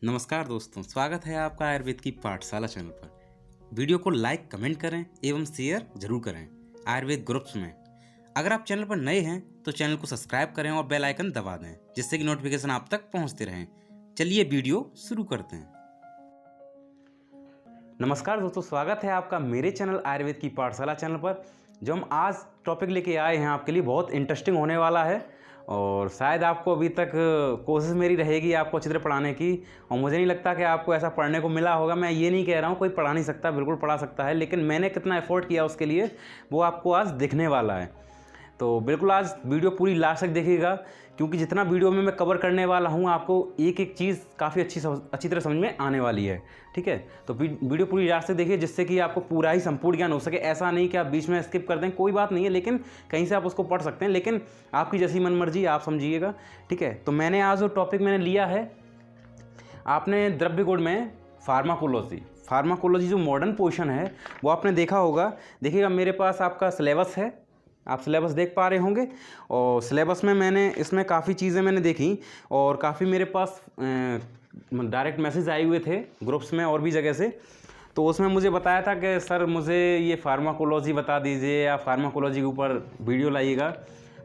नमस्कार दोस्तों, स्वागत है आपका आयुर्वेद की पाठशाला चैनल पर। वीडियो को लाइक कमेंट करें एवं शेयर जरूर करें आयुर्वेद ग्रुप्स में। अगर आप चैनल पर नए हैं तो चैनल को सब्सक्राइब करें और बेल आइकन दबा दें, जिससे कि नोटिफिकेशन आप तक पहुंचते रहें। चलिए वीडियो शुरू करते हैं। नमस्कार दोस्तों, स्वागत है आपका मेरे चैनल आयुर्वेद की पाठशाला चैनल पर। जो हम आज टॉपिक लेके आए हैं आपके लिए बहुत इंटरेस्टिंग होने वाला है और शायद आपको अभी तक कोशिश मेरी रहेगी आपको अच्छी तरह पढ़ाने की, और मुझे नहीं लगता कि आपको ऐसा पढ़ने को मिला होगा। मैं ये नहीं कह रहा हूँ कोई पढ़ा नहीं सकता, बिल्कुल पढ़ा सकता है, लेकिन मैंने कितना एफर्ट किया उसके लिए वो आपको आज दिखने वाला है। तो बिल्कुल आज वीडियो पूरी लास्ट तक देखिएगा, क्योंकि जितना वीडियो में मैं कवर करने वाला हूँ आपको एक एक चीज़ काफ़ी अच्छी तरह समझ में आने वाली है। ठीक है, तो वीडियो पूरी लास्ट तक देखिए, जिससे कि आपको पूरा ही संपूर्ण ज्ञान हो सके। ऐसा नहीं कि आप बीच में स्किप कर दें, कोई बात नहीं है, लेकिन कहीं से आप उसको पढ़ सकते हैं, लेकिन आपकी जैसी मन मर्जी आप समझिएगा। ठीक है, तो मैंने आज जो टॉपिक मैंने लिया है, आपने द्रव्य गुण में फार्माकोलॉजी जो मॉडर्न पोर्शन है वो आपने देखा होगा। देखिएगा मेरे पास आपका सिलेबस है, आप सिलेबस देख पा रहे होंगे, और सिलेबस में मैंने इसमें काफ़ी चीज़ें मैंने देखी और काफ़ी मेरे पास डायरेक्ट मैसेज आए हुए थे ग्रुप्स में और भी जगह से। तो उसमें मुझे बताया था कि सर मुझे ये फार्माकोलॉजी बता दीजिए या फार्माकोलॉजी के ऊपर वीडियो लाइएगा।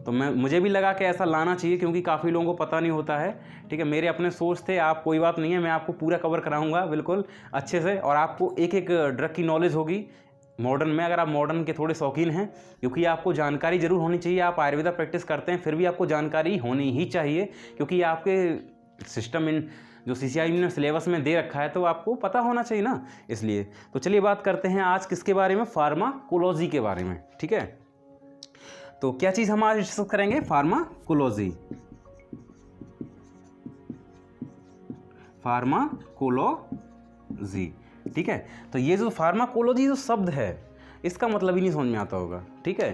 तो मुझे भी लगा कि ऐसा लाना चाहिए, क्योंकि काफ़ी लोगों को पता नहीं होता है। ठीक है, मेरे अपने सोर्स थे, आप कोई बात नहीं है, मैं आपको पूरा कवर कराऊंगा बिल्कुल अच्छे से, और आपको एक एक ड्रग की नॉलेज होगी मॉडर्न में। अगर आप मॉडर्न के थोड़े शौकीन हैं, क्योंकि आपको जानकारी ज़रूर होनी चाहिए। आप आयुर्वेदा प्रैक्टिस करते हैं फिर भी आपको जानकारी होनी ही चाहिए, क्योंकि आपके सिस्टम इन जो CCI ने सिलेबस में दे रखा है तो आपको पता होना चाहिए ना, इसलिए। तो चलिए बात करते हैं आज किसके बारे में, फार्माकोलॉजी के बारे में। ठीक है, तो क्या चीज़ हम आज डिस्कस करेंगे, फार्माकोलॉजी। ठीक है, तो ये जो फार्माकोलॉजी जो शब्द है इसका मतलब ही नहीं समझ में आता होगा। ठीक है,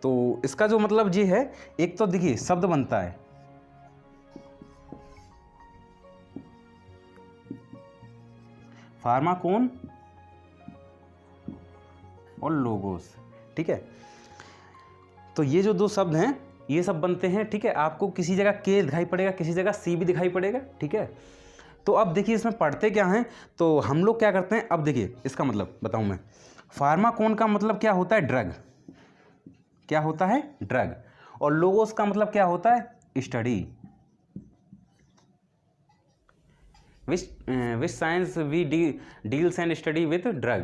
तो इसका जो मतलब ये है, एक तो देखिए शब्द बनता है फार्माकोन और लोगोस। ठीक है, तो ये जो दो शब्द हैं ये सब बनते हैं। ठीक है, आपको किसी जगह के दिखाई पड़ेगा, किसी जगह सी भी दिखाई पड़ेगा। ठीक है, तो अब देखिए इसमें पढ़ते क्या हैं, तो हम लोग क्या करते हैं। अब देखिए इसका मतलब बताऊं मैं, फार्माकोन का मतलब क्या होता है, ड्रग। क्या होता है, ड्रग। और लोगोस का मतलब क्या होता है, study. Which science we deals and study with drug,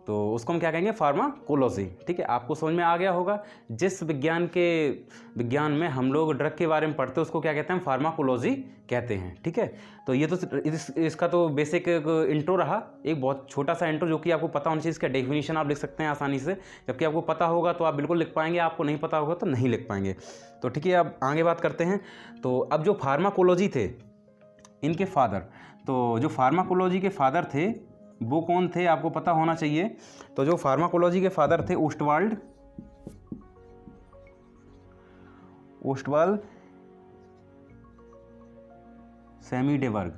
तो उसको हम क्या कहेंगे, फार्माकोलॉजी। ठीक है, आपको समझ में आ गया होगा। जिस विज्ञान में हम लोग ड्रग के बारे में पढ़ते हैं उसको क्या कहते हैं, फार्माकोलॉजी कहते हैं। ठीक है, तो ये तो इसका तो बेसिक इंट्रो रहा, एक बहुत छोटा सा इंट्रो, जो कि आपको पता होना चाहिए। इसका डेफिनेशन आप लिख सकते हैं आसानी से, जबकि आपको पता होगा तो आप बिल्कुल लिख पाएंगे, आपको नहीं पता होगा तो नहीं लिख पाएंगे। तो ठीक है, अब आगे बात करते हैं। तो अब जो फार्माकोलॉजी थे इनके फादर, तो जो फार्माकोलॉजी के फादर थे वो कौन थे, आपको पता होना चाहिए। तो जो फार्माकोलॉजी के फादर थे, ओस्टवाल्ड सेमीडेबर्ग।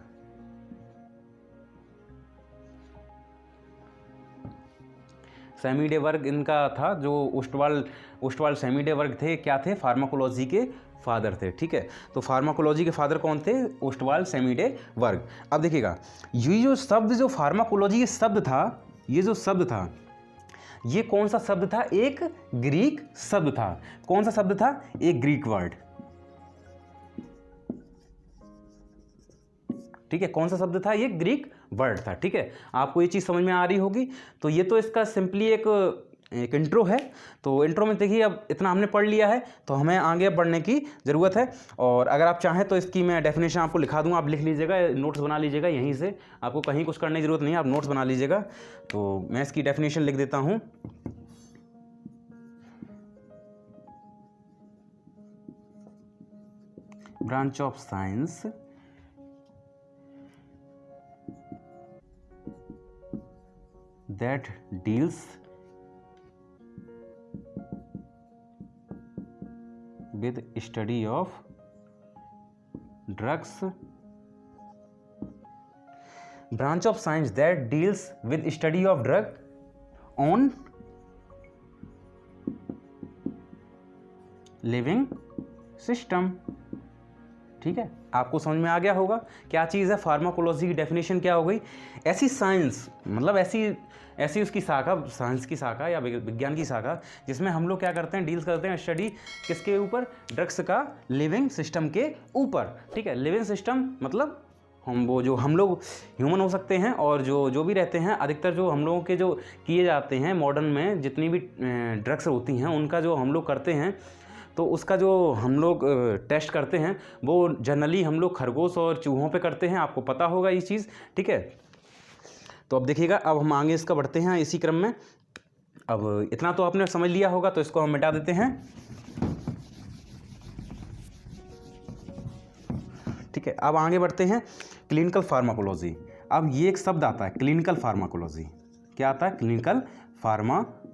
सेमीडेबर्ग इनका था, जो ओस्टवाल्ड सेमीडेबर्ग थे, क्या थे, फार्माकोलॉजी के फादर थे। ठीक है, तो फार्माकोलॉजी के फादर कौन थे, ओस्टवाल्ड सेमीडेबर्ग। अब देखिएगा ये जो शब्द, जो फार्माकोलॉजी ये शब्द था, ये जो शब्द था ये कौन सा शब्द था, एक ग्रीक शब्द था। कौन सा शब्द था, एक ग्रीक वर्ड। ठीक है, कौन सा शब्द था, ये ग्रीक वर्ड था। ठीक है, आपको ये चीज़ समझ में आ रही होगी। तो ये तो इसका सिंपली एक इंट्रो है। तो इंट्रो में देखिए अब इतना हमने पढ़ लिया है, तो हमें आगे बढ़ने की ज़रूरत है। और अगर आप चाहें तो इसकी मैं डेफिनेशन आपको लिखा दूंगा, आप लिख लीजिएगा, नोट्स बना लीजिएगा यहीं से, आपको कहीं कुछ करने की ज़रूरत नहीं है, आप नोट्स बना लीजिएगा। तो मैं इसकी डेफिनेशन लिख देता हूँ। Branch of science that deals with study of drugs, branch of science that deals with study of drug on living system। ठीक है, आपको समझ में आ गया होगा क्या चीज़ है फार्माकोलॉजी की डेफिनेशन क्या हो गई। ऐसी साइंस मतलब ऐसी उसकी शाखा, साइंस की शाखा या विज्ञान की शाखा जिसमें हम लोग क्या करते हैं, डील्स करते हैं स्टडी किसके ऊपर, ड्रग्स का लिविंग सिस्टम के ऊपर। ठीक है, लिविंग सिस्टम मतलब हम लोग ह्यूमन हो सकते हैं और जो भी रहते हैं, अधिकतर जो हम लोगों के जो किए जाते हैं मॉडर्न में जितनी भी ड्रग्स होती हैं उनका जो हम लोग करते हैं, तो उसका जो हम लोग टेस्ट करते हैं वो जनरली हम लोग खरगोश और चूहों पे करते हैं, आपको पता होगा ये चीज़। ठीक है, तो अब देखिएगा, अब हम आगे इसका बढ़ते हैं इसी क्रम में। अब इतना तो आपने समझ लिया होगा, तो इसको हम मिटा देते हैं। ठीक है, अब आगे बढ़ते हैं क्लिनिकल फार्माकोलॉजी। अब ये एक शब्द आता है क्लिनिकल फार्माकोलॉजी। क्या आता है? Clinical pharmacology.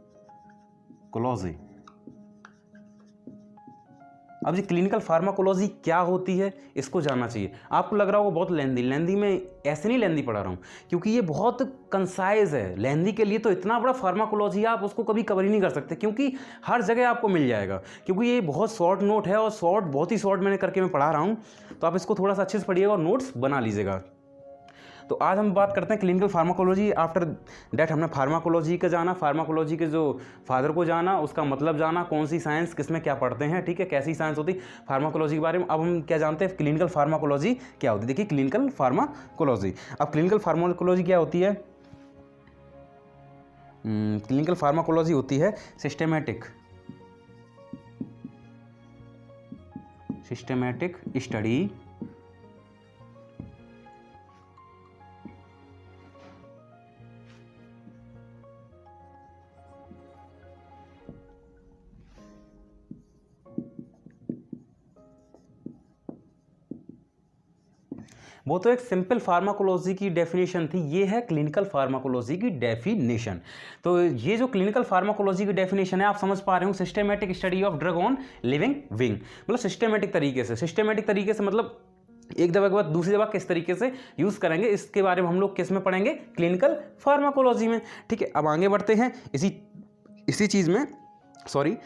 अब ये क्लिनिकल फार्माकोलॉजी क्या होती है इसको जानना चाहिए। आपको लग रहा होगा बहुत लेंदी में ऐसे नहीं लेंदी पढ़ा रहा हूँ, क्योंकि ये बहुत कंसाइज है। लेंदी के लिए तो इतना बड़ा फार्माकोलॉजी आप उसको कभी कवर ही नहीं कर सकते, क्योंकि हर जगह आपको मिल जाएगा, क्योंकि ये बहुत शॉर्ट नोट है और बहुत ही शॉर्ट मैंने करके मैं पढ़ा रहा हूँ। तो आप इसको थोड़ा सा अच्छे से पढ़िएगा और नोट्स बना लीजिएगा। तो आज हम बात करते हैं क्लिनिकल फार्माकोलॉजी। आफ्टर दैट हमने फार्माकोलॉजी का जाना, फार्माकोलॉजी के जो फादर को जाना, उसका मतलब जाना, कौन सी साइंस किस में क्या पढ़ते हैं। ठीक है, कैसी साइंस होती फार्माकोलॉजी के बारे में। अब हम क्या जानते हैं, क्लिनिकल फार्माकोलॉजी क्या होती है। देखिए क्लिनिकल फार्माकोलॉजी, अब क्लिनिकल फार्माकोलॉजी क्या होती है। क्लिनिकल फार्माकोलॉजी होती है सिस्टेमेटिक स्टडी वो तो एक सिंपल फार्माकोलॉजी की डेफिनेशन थी, ये है क्लिनिकल फार्माकोलॉजी की डेफिनेशन। तो ये जो क्लिनिकल फार्माकोलॉजी की डेफिनेशन है, आप समझ पा रहे हो, systematic study of drug on living wing, मतलब सिस्टेमेटिक तरीके से मतलब एक दवा के बाद दूसरी दवा किस तरीके से यूज़ करेंगे, इसके बारे में हम लोग किस में पढ़ेंगे, क्लिनिकल फार्माकोलॉजी में। ठीक है, अब आगे बढ़ते हैं इसी चीज़ में, सॉरी।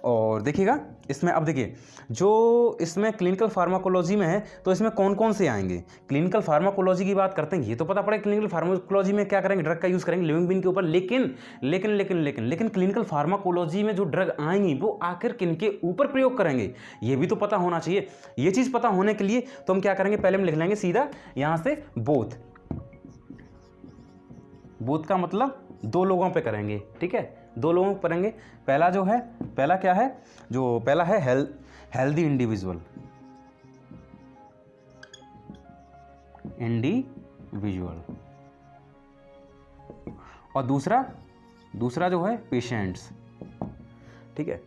और देखिएगा इसमें, अब देखिए जो इसमें क्लिनिकल फार्माकोलॉजी में है, तो इसमें कौन कौन से आएंगे। क्लिनिकल फार्माकोलॉजी की बात करते हैं, ये तो पता पड़े क्लिनिकल फार्माकोलॉजी में क्या करेंगे, ड्रग का यूज़ करेंगे लिविंग बीइंग के ऊपर। लेकिन क्लिनिकल फार्माकोलॉजी में जो ड्रग आएंगी वो आखिर किन के ऊपर प्रयोग करेंगे, ये भी तो पता होना चाहिए। ये चीज़ पता होने के लिए तो हम क्या करेंगे, पहले हम लिख लेंगे सीधा यहाँ से बोथ का मतलब दो लोगों पे करेंगे। ठीक है, दो लोगों पे करेंगे। पहला क्या है, जो पहला है हेल्दी इंडिविजुअल और दूसरा जो है पेशेंट्स। ठीक है,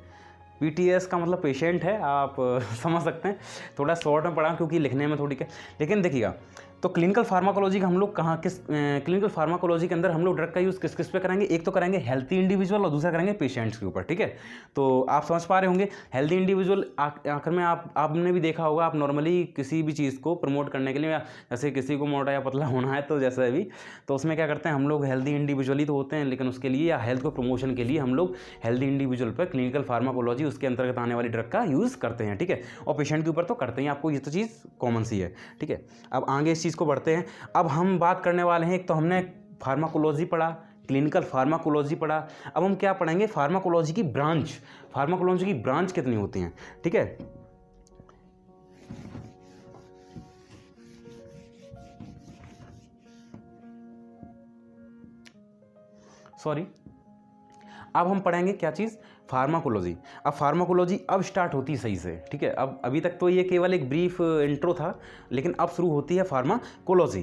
PTS का मतलब पेशेंट है, आप समझ सकते हैं। थोड़ा शॉर्ट में पढ़ा क्योंकि लिखने में थोड़ी लेकिन देखिएगा, तो क्लिनिकल फार्माकोलॉजी का हम लोग क्लिनिकल फार्माकोलॉजी के अंदर हम लोग ड्रग का यूज़ किस पे करेंगे, एक तो करेंगे हेल्थी इंडिविजुअल और दूसरा करेंगे पेशेंट्स के ऊपर। ठीक है, तो आप समझ पा रहे होंगे हेल्थी इंडिविजुअल। आखिर में आपने भी देखा होगा, आप नॉर्मली किसी भी चीज़ को प्रमोट करने के लिए, जैसे किसी को मोटा या पतला होना है तो जैसे भी, तो उसमें क्या करते हैं हम लोग, हेल्थी इंडिविजुअल ही तो होते हैं, लेकिन उसके लिए या हेल्थ को प्रमोशन के लिए हम लोग हेल्थी इंडिविजुअल पर क्लिनिकल फार्माकोलॉजी उसके अंतर्गत आने वाली ड्रग का यूज़ करते हैं। ठीक है, और पेशेंट के ऊपर तो करते हैं, आपको ये तो चीज़ कॉमन सी है। ठीक है, अब आगे इस चीज़ को बढ़ते हैं। अब हम बात करने वाले हैं, एक तो हमने फार्माकोलॉजी पढ़ा, क्लिनिकल फार्माकोलॉजी पढ़ा, अब हम क्या पढ़ेंगे, फार्माकोलॉजी की ब्रांच कितनी होती हैं। ठीक है, सॉरी, अब हम पढ़ेंगे क्या चीज़, फार्माकोलॉजी। अब फार्माकोलॉजी अब स्टार्ट होती है सही से। ठीक है, अब अभी तक तो ये केवल एक ब्रीफ इंट्रो था, लेकिन अब शुरू होती है फार्माकोलॉजी।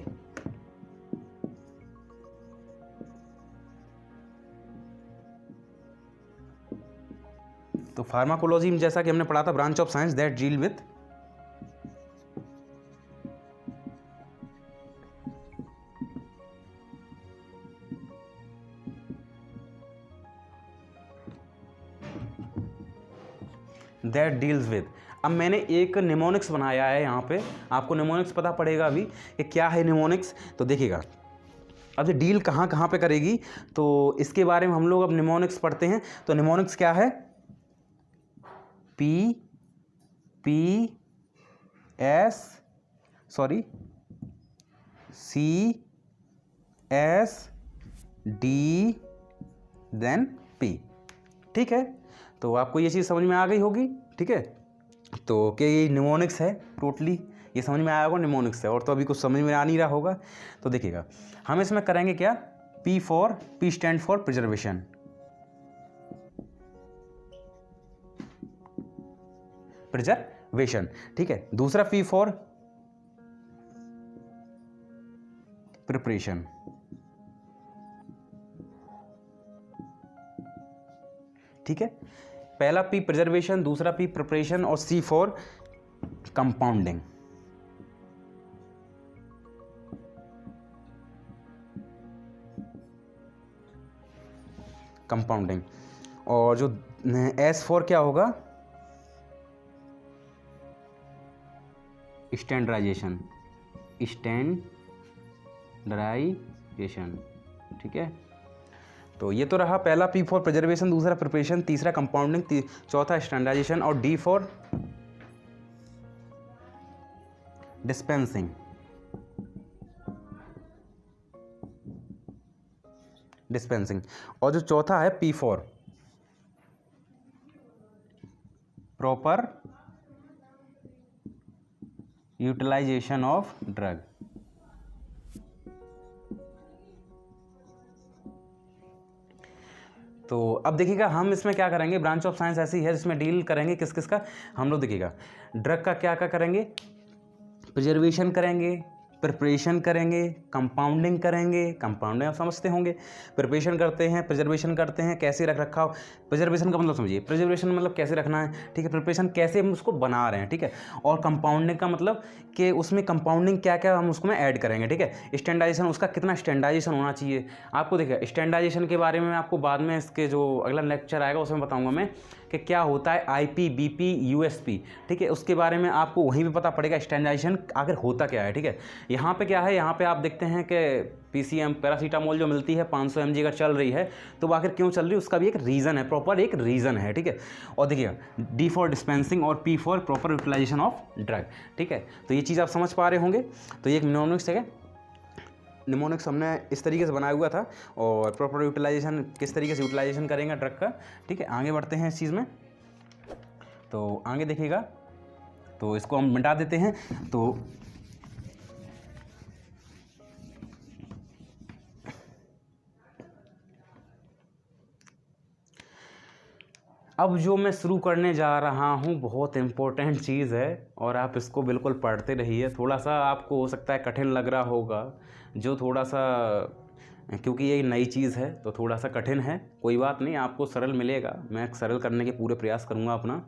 तो फार्माकोलॉजी में जैसा कि हमने पढ़ा था, branch of science that deal with अब मैंने एक निमोनिक्स बनाया है यहाँ पे, आपको निमोनिक्स पता पड़ेगा अभी कि क्या है निमोनिक्स। तो देखिएगा, अब ये डील कहाँ कहाँ पे करेगी, तो इसके बारे में हम लोग अब निमोनिक्स पढ़ते हैं। तो निमोनिक्स क्या है, CSD देन P। ठीक है, तो आपको ये चीज़ समझ में आ गई होगी। ठीक है, तो क्या ये निमोनिक्स है, टोटली ये समझ में आया होगा, निमोनिक्स है। और तो अभी कुछ समझ में आ नहीं रहा होगा, तो देखिएगा हम इसमें करेंगे क्या, P स्टैंड फॉर प्रिजर्वेशन। ठीक है, दूसरा P फॉर प्रिपरेशन। ठीक है, पहला P प्रिजर्वेशन, दूसरा P प्रिपरेशन और C फॉर कंपाउंडिंग। और जो S फॉर क्या होगा, स्टैंडर्डाइजेशन। ठीक है, तो ये तो रहा पहला P फॉर प्रिजर्वेशन, दूसरा प्रिपरेशन, तीसरा कंपाउंडिंग, चौथा स्टैंडर्डाइजेशन और D फॉर डिस्पेंसिंग। और जो चौथा है P for proper utilisation of drug. तो अब देखिएगा हम इसमें क्या करेंगे, ब्रांच ऑफ साइंस ऐसी है जिसमें डील करेंगे किस किस का, हम लोग देखिएगा ड्रग का क्या क्या करेंगे, प्रिजर्वेशन करेंगे, प्रिपरेशन करेंगे, कंपाउंडिंग करेंगे। कंपाउंडिंग आप समझते होंगे, प्रिपरेशन करते हैं, प्रिजर्वेशन करते हैं, कैसे रख रखाव, प्रिजर्वेशन का मतलब समझिए, प्रिजर्वेशन मतलब कैसे रखना है। ठीक है, प्रिपरेशन कैसे हम उसको बना रहे हैं। ठीक है, और कंपाउंडिंग का मतलब कि उसमें कंपाउंडिंग क्या क्या हम उसको में ऐड करेंगे। ठीक है, स्टैंडर्डाइजेशन, उसका कितना स्टैंडर्डाइजेशन होना चाहिए। आपको देखिए स्टैंडर्डाइजेशन के बारे में मैं आपको बाद में इसके जो अगला लेक्चर आएगा उसमें बताऊँगा मैं कि क्या होता है IP, BP, USP। ठीक है, उसके बारे में आपको वहीं पे पता पड़ेगा स्टैंडर्डाइजेशन आखिर होता क्या है। ठीक है, यहाँ पे क्या है, यहाँ पे आप देखते हैं कि PCM पैरासीटामोल जो मिलती है 500 mg अगर चल रही है तो आखिर क्यों चल रही है, उसका भी एक रीज़न है, प्रॉपर एक रीज़न है। ठीक है, और देखिए D फॉर डिस्पेंसिंग और P for proper utilisation of drug. ठीक है, तो ये चीज़ आप समझ पा रहे होंगे। तो ये एक निमोनिक्स है, निमोनिक्स हमने इस तरीके से बनाया हुआ था, और प्रॉपर यूटिलाइजेशन किस तरीके से यूटिलाइजेशन करेंगे ड्रग का। ठीक है, आगे बढ़ते हैं इस चीज़ में, तो आगे देखिएगा, तो इसको हम मिटा देते हैं। तो अब जो मैं शुरू करने जा रहा हूँ बहुत इम्पोर्टेंट चीज़ है, और आप इसको बिल्कुल पढ़ते रहिए। थोड़ा सा आपको हो सकता है कठिन लग रहा होगा, जो थोड़ा सा, क्योंकि ये नई चीज़ है तो थोड़ा सा कठिन है, कोई बात नहीं, आपको सरल मिलेगा। मैं सरल करने के पूरे प्रयास करूँगा अपना।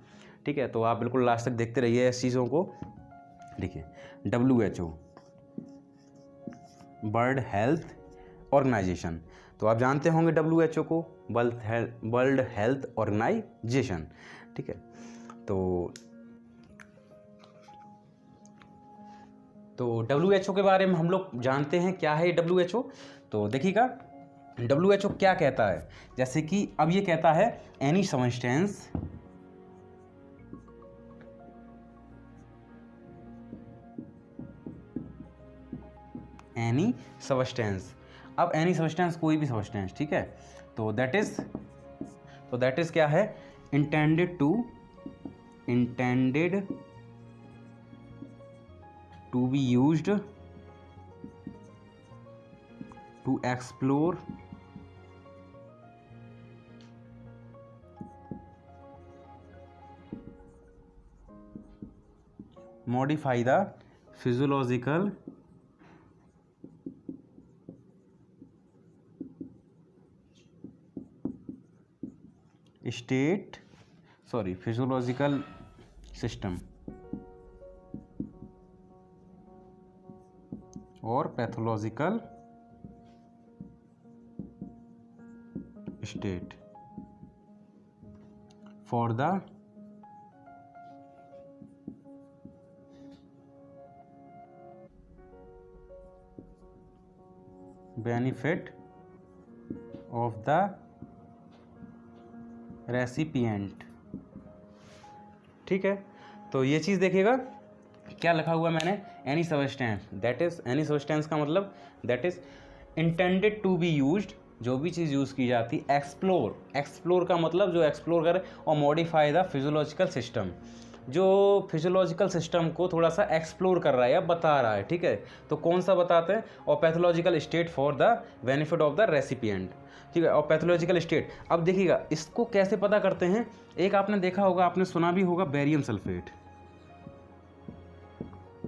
ठीक है, तो आप बिल्कुल लास्ट तक देखते रहिए इस चीज़ों को। देखिए WHO वर्ल्ड हेल्थ ऑर्गेनाइजेशन, तो आप जानते होंगे WHO को, वर्ल्ड हेल्थ ऑर्गेनाइजेशन। ठीक है, तो WHO के बारे में हम लोग जानते हैं क्या है WHO। तो देखिएगा WHO क्या कहता है, जैसे कि अब ये कहता है एनी सबस्टेंस अब एनी सबस्टेंस कोई भी सबस्टेंस। ठीक है, तो दैट इज क्या है, intended to be used to explore modify the physiological physiological system और pathological state for the benefit of the recipient. ठीक है, तो ये चीज़ देखिएगा क्या लिखा हुआ मैंने, any substance, that is any substance का मतलब that is intended to be used, जो भी चीज़ यूज़ की जाती, एक्सप्लोर, एक्सप्लोर का मतलब जो एक्सप्लोर करे, और मॉडिफाई द फिजियोलॉजिकल सिस्टम, जो फिजियोलॉजिकल सिस्टम को थोड़ा सा एक्सप्लोर कर रहा है या बता रहा है, ठीक है। तो कौन सा बताते हैं, और pathological state for the benefit of the recipient, ठीक है। और पैथोलॉजिकल स्टेट, अब देखिएगा इसको कैसे पता करते हैं, एक आपने देखा होगा, आपने सुना भी होगा, बेरियम सल्फेट,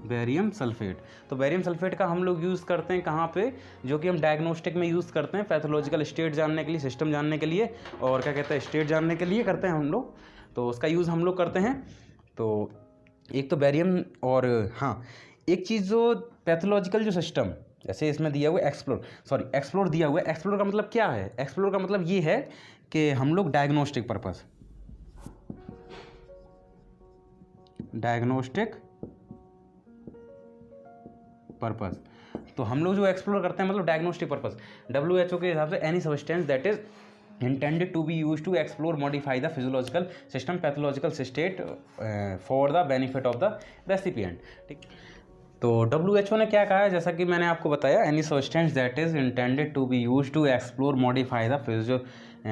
बेरियम सल्फेट। तो बेरियम सल्फेट का हम लोग यूज़ करते हैं कहाँ पे, जो कि हम डायग्नोस्टिक में यूज़ करते हैं, पैथोलॉजिकल स्टेट जानने के लिए, सिस्टम जानने के लिए, और क्या कहते हैं, स्टेट जानने के लिए करते हैं हम लोग, तो उसका यूज़ हम लोग करते हैं। तो एक तो बेरियम, और हाँ एक चीज़ जो पैथोलॉजिकल जो सिस्टम, जैसे इसमें दिया हुआ एक्सप्लोर दिया हुआ है। एक्सप्लोर का मतलब क्या है, एक्सप्लोर का मतलब ये है कि हम लोग डायग्नोस्टिक पर्पस, तो हम लोग जो एक्सप्लोर करते हैं मतलब डायग्नोस्टिक पर्पस, WHO के हिसाब से any substance that is intended to be used to explore modify the physiological system pathological state for the benefit of the recipient, ठीक। तो WHO ने क्या कहा है, जैसा कि मैंने आपको बताया, any substance that is intended to be use to explore modify the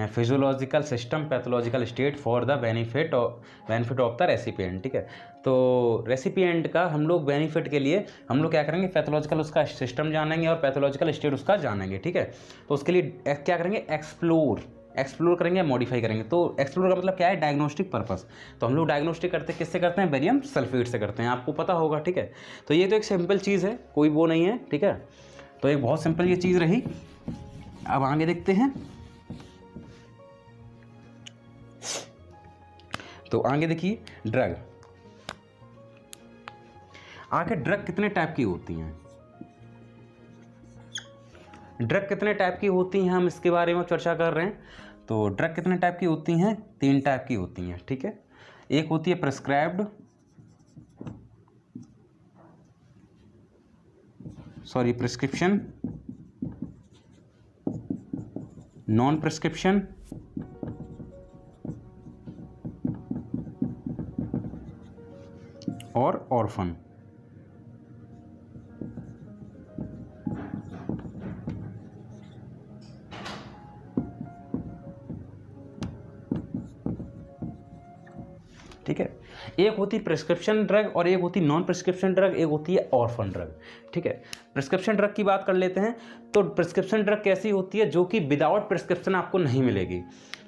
physiological system pathological state for the benefit of the recipient, ठीक है। तो रेसिपिएंट का हम लोग बेनिफिट के लिए हम लोग क्या करेंगे, पैथोलॉजिकल उसका सिस्टम जानेंगे और पैथोलॉजिकल स्टेट उसका जानेंगे, ठीक है। तो उसके लिए क्या करेंगे, एक्सप्लोर करेंगे, मॉडिफाई करेंगे। तो एक्सप्लोर का मतलब क्या है, डायग्नोस्टिक पर्पस। तो हम लोग डायग्नोस्टिक करते किससे करते हैं, बेरियम सल्फेट से करते हैं, आपको पता होगा, ठीक है। तो ये तो एक सिंपल चीज़ है, कोई वो नहीं है, ठीक है। तो एक बहुत सिंपल ये चीज़ रही। अब आगे देखते हैं, तो आगे देखिए, ड्रग, आखिर ड्रग कितने टाइप की होती हैं, ड्रग कितने टाइप की होती हैं, हम इसके बारे में चर्चा कर रहे हैं। तो ड्रग कितने टाइप की होती हैं, 3 टाइप की होती हैं, ठीक है। एक होती है प्रिस्क्राइब्ड, प्रिस्क्रिप्शन, नॉन प्रिस्क्रिप्शन, और ऑर्फन। ठीक है, एक होती प्रिस्क्रिप्शन ड्रग और एक होती नॉन प्रिस्क्रिप्शन ड्रग, एक होती है ऑर्फन ड्रग, ठीक है। प्रिस्क्रिप्शन ड्रग की बात कर लेते हैं। तो प्रिस्क्रिप्शन ड्रग कैसी होती है, जो कि विदाउट प्रिस्क्रिप्शन आपको नहीं मिलेगी।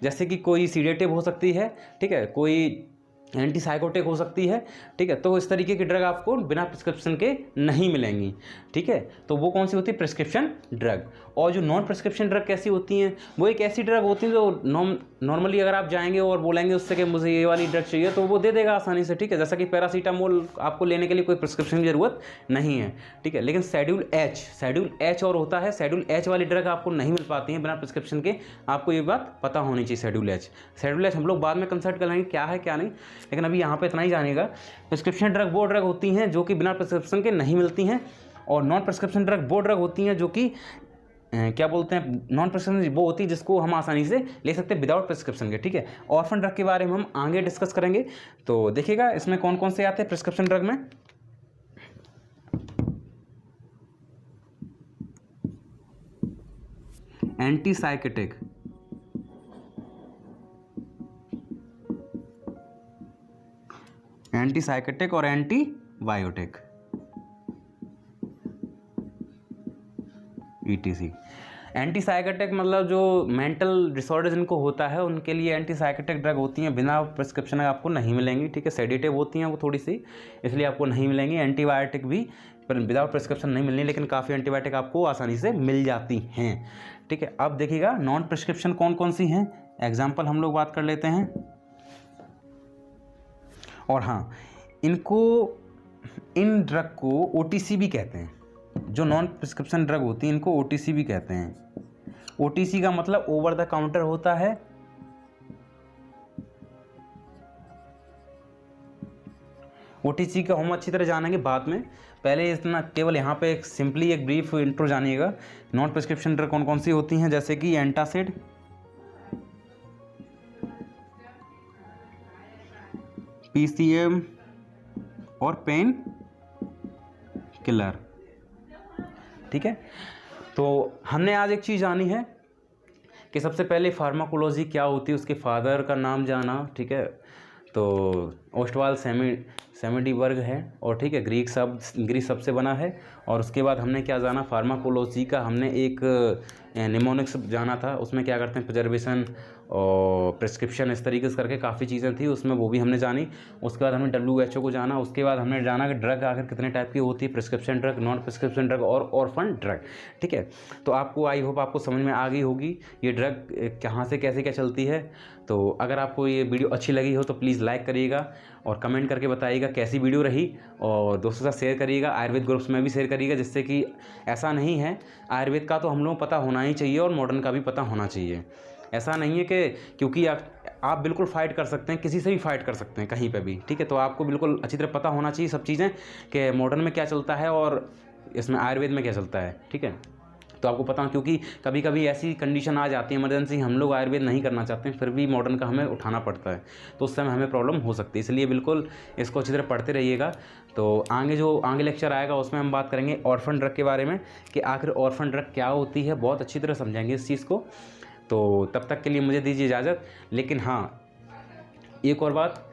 जैसे कि कोई सीडेटिव हो सकती है, ठीक है, कोई एंटीसाइकोटिक हो सकती है, ठीक है। तो इस तरीके की ड्रग आपको बिना प्रिस्क्रिप्शन के नहीं मिलेंगी, ठीक है। तो वो कौन सी होती है, प्रिस्क्रिप्शन ड्रग। और जो नॉन प्रिस्क्रिप्शन ड्रग कैसी होती हैं, वो एक ऐसी ड्रग होती है जो नॉर्मली अगर आप जाएंगे और बोलेंगे उससे कि मुझे ये वाली ड्रग चाहिए, तो वो दे देगा आसानी से, ठीक है। जैसा कि पैरासीटामोल आपको लेने के लिए कोई प्रिस्क्रिप्शन की ज़रूरत नहीं है, ठीक है। लेकिन शेड्यूल एच और होता है, शेड्यूल एच वाली ड्रग आपको नहीं मिल पाती है बिना प्रिस्क्रिप्शन के, आपको ये बात पता होनी चाहिए। शेड्यूल एच हम लोग बाद में कंसल्ट कर लेंगे क्या है क्या नहीं, लेकिन अभी यहाँ पे इतना ही जानिएगा। प्रिस्क्रिप्शन ड्रग वो ड्रग होती हैं जो कि बिना प्रिस्क्रिप्शन के नहीं मिलती हैं, और नॉन प्रिस्क्रिप्शन ड्रग वो ड्रग होती हैं जो कि क्या बोलते हैं, नॉन प्रिस्क्रिप्शन वो होती है जिसको हम आसानी से ले सकते हैं विदाउट प्रिस्क्रिप्शन के, ठीक है। ऑर्फन ड्रग के बारे में हम आगे डिस्कस करेंगे। तो देखिएगा इसमें कौन कौन से आते हैं प्रिस्क्रिप्शन ड्रग में। एंटीसाइकोटिक, और एंटीबायोटिक, ETC। एंटीसाइकोटिक मतलब जो मेंटल डिसऑर्डर जिनको होता है उनके लिए एंटीसाइकोटिक ड्रग होती हैं, बिना प्रिस्क्रिप्शन आपको नहीं मिलेंगी, ठीक है। सेडेटिव होती हैं वो थोड़ी सी, इसलिए आपको नहीं मिलेंगी। एंटीबायोटिक भी विदाउट प्रिस्क्रिप्शन नहीं मिलनी, लेकिन काफ़ी एंटीबायोटिक आपको आसानी से मिल जाती हैं, ठीक है। अब देखिएगा नॉन प्रिस्क्रिप्शन कौन कौन सी हैं, एग्जाम्पल हम लोग बात कर लेते हैं। और हाँ, इन ड्रग को OTC भी कहते हैं, जो नॉन प्रिस्क्रिप्शन ड्रग होती है इनको OTC भी कहते हैं। OTC का मतलब ओवर द काउंटर होता है। OTC का हम अच्छी तरह जानेंगे बाद में, पहले इतना केवल यहाँ पे एक सिंपली एक ब्रीफ इंट्रो जानिएगा। नॉन प्रिस्क्रिप्शन ड्रग कौन कौन सी होती हैं, जैसे कि एंटासिड, PCM और पेन किलर। ठीक है, तो हमने आज एक चीज़ जानी है कि सबसे पहले फार्माकोलॉजी क्या होती है, उसके फादर का नाम जाना। ठीक है, तो ओस्टवाल सेमिडीबर्ग है, और ठीक है ग्रीक शब्द से बना है। और उसके बाद हमने क्या जाना, फार्माकोलॉजी का हमने एक निमोनिक्स जाना था, उसमें क्या करते हैं प्रिजर्वेशन और प्रिस्क्रिप्शन, इस तरीके से करके काफ़ी चीज़ें थी उसमें, वो भी हमने जानी। उसके बाद हमने WHO को जाना। उसके बाद हमने जाना कि ड्रग आखिर कितने टाइप की होती है, prescription drug, non prescription drug और ऑर्फन ड्रग। ठीक है, तो आपको आई होप आपको समझ में आ गई होगी ये ड्रग कहाँ से कैसे क्या चलती है। तो अगर आपको ये वीडियो अच्छी लगी हो तो प्लीज़ लाइक करिएगा और कमेंट करके बताइएगा कैसी वीडियो रही, और दोस्तों के साथ शेयर करिएगा, आयुर्वेद ग्रुप्स में भी शेयर करिएगा, जिससे कि ऐसा नहीं है, आयुर्वेद का तो हम लोगों को पता होना ही चाहिए और मॉडर्न का भी पता होना चाहिए। ऐसा नहीं है कि क्योंकि आप बिल्कुल फाइट कर सकते हैं, किसी से भी फाइट कर सकते हैं कहीं पे भी। ठीक है, तो आपको बिल्कुल अच्छी तरह पता होना चाहिए सब चीज़ें कि मॉडर्न में क्या चलता है और इसमें आयुर्वेद में क्या चलता है। ठीक है, तो आपको पता, क्योंकि कभी कभी ऐसी कंडीशन आ जाती है इमरजेंसी, हम लोग आयुर्वेद नहीं करना चाहते हैं, फिर भी मॉडर्न का हमें उठाना पड़ता है, तो उस समय हमें प्रॉब्लम हो सकती है। इसलिए बिल्कुल इसको अच्छी तरह पढ़ते रहिएगा। तो आगे लेक्चर आएगा उसमें हम बात करेंगे ऑर्फन ड्रग के बारे में, कि आखिर ऑर्फन ड्रग क्या होती है, बहुत अच्छी तरह समझाएंगे इस चीज़ को। तो तब तक के लिए मुझे दीजिए इजाज़त। लेकिन हाँ, एक और बात,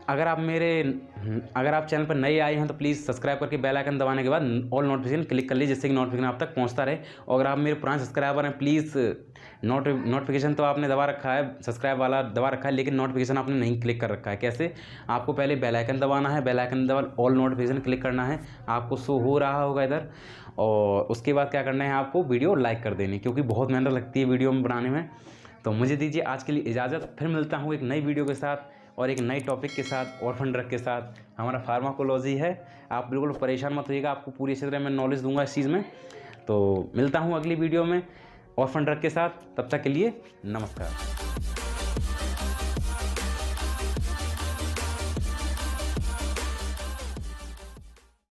अगर आप चैनल पर नए आए हैं तो प्लीज़ सब्सक्राइब करके बेल आइकन दबाने के बाद ऑल नोटिफिकेशन क्लिक कर लीजिए, जिससे कि नोटिफिकेशन आप तक पहुंचता रहे। और अगर आप मेरे पुराने सब्सक्राइबर हैं, प्लीज़ नोटिफिकेशन तो आपने दबा रखा है, सब्सक्राइब वाला दबा रखा है, लेकिन नोटिफिकेशन आपने नहीं क्लिक कर रखा है। कैसे? आपको पहले बेल आइकन दबाना है, बेल आइकन दबा ऑल नोटिफिकेशन क्लिक करना है, आपको शो हो रहा होगा इधर। और उसके बाद क्या करना है, आपको वीडियो लाइक कर देनी, क्योंकि बहुत मेहनत लगती है वीडियो में बनाने में। तो मुझे दीजिए आज के लिए इजाज़त, फिर मिलता हूँ एक नई वीडियो के साथ और एक नई टॉपिक के साथ, ऑर्फन ड्रग के साथ। हमारा फार्माकोलॉजी है, आप बिल्कुल परेशान मत होइएगा, आपको पूरी अच्छी तरह मैं नॉलेज दूंगा इस चीज़ में। तो मिलता हूँ अगली वीडियो में ऑर्फन ड्रग के साथ, तब तक के लिए नमस्कार।